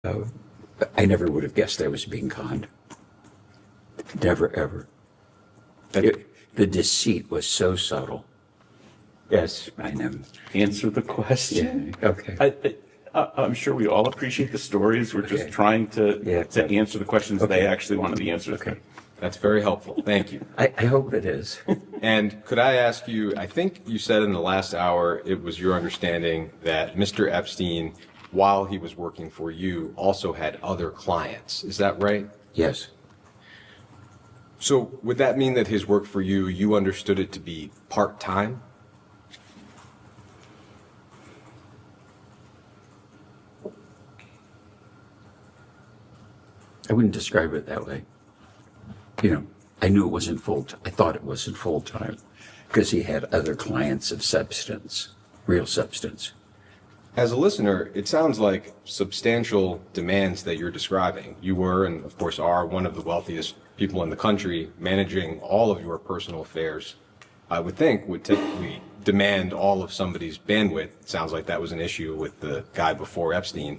I never would have guessed I was being conned. Never, ever. The deceit was so subtle. Yes, I know. Answer the question. Yeah, okay. I'm sure we all appreciate the stories. We're just trying to answer the questions they actually wanted the answers to. That's very helpful. Thank you. I hope it is. And could I ask you, I think you said in the last hour it was your understanding that Mr. Epstein, while he was working for you, also had other clients. Is that right? Yes. So would that mean that his work for you, you understood it to be part-time? I wouldn't describe it that way. You know, I knew it wasn't I thought it wasn't full-time because he had other clients of substance, real substance. As a listener, it sounds like substantial demands that you're describing. You were, and of course are, one of the wealthiest people in the country, managing all of your personal affairs. I would think would typically demand all of somebody's bandwidth. It sounds like that was an issue with the guy before Epstein.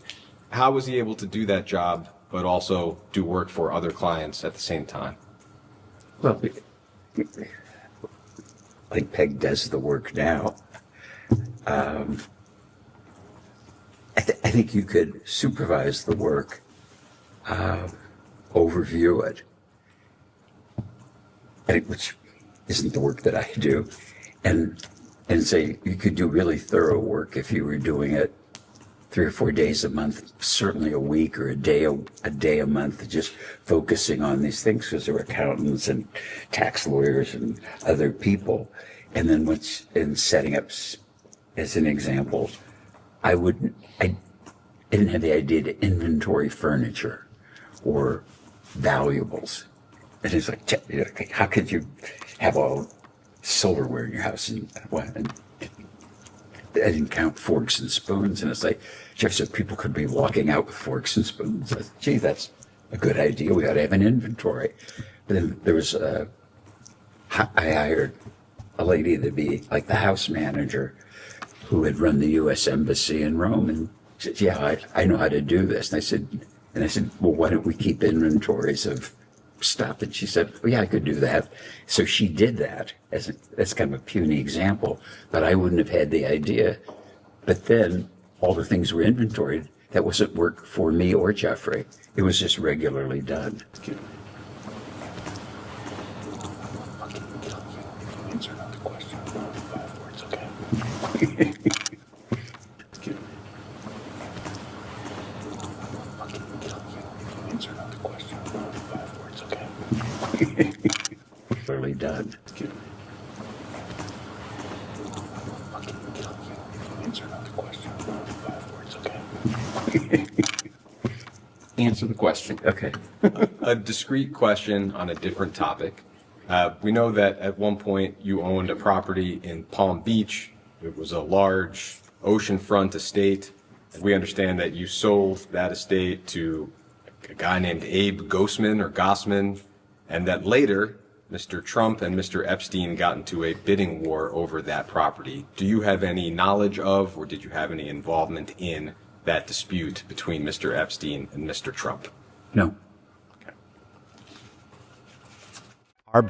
How was he able to do that job, but also do work for other clients at the same time? Well, like Peg does the work now. I think you could supervise the work, overview it, which isn't the work that I do, and say you could do really thorough work if you were doing it 3 or 4 days a month, certainly a week or a day a month, just focusing on these things because there were accountants and tax lawyers and other people. And then in setting up, as an example, I didn't have the idea to inventory furniture or valuables. And it's like, how could you have all silverware in your house and what? And I didn't count forks and spoons. And it's like, Jeff said people could be walking out with forks and spoons. I said, gee, that's a good idea. We ought to have an inventory. But then there was I hired a lady to be like the house manager who had run the U.S. Embassy in Rome. And she said, yeah, I know how to do this. And I said, well, why don't we keep inventories of stuff? And she said, well, yeah, I could do that. So she did that as kind of a puny example, but I wouldn't have had the idea. But then all the things were inventoried. That wasn't work for me or Jeffrey. It was just regularly done. Answer another question. 5 words, okay? Answer another question. 5 words, okay? Regularly done. Answer another question. 5 words, okay? Answer the question. Okay. A discrete question on a different topic. We know that at one point you owned a property in Palm Beach. It was a large oceanfront estate. We understand that you sold that estate to a guy named Abe Gossman, and that later Mr. Trump and Mr. Epstein got into a bidding war over that property. Do you have any knowledge of, or did you have any involvement in that dispute between Mr. Epstein and Mr. Trump? No. Okay. Our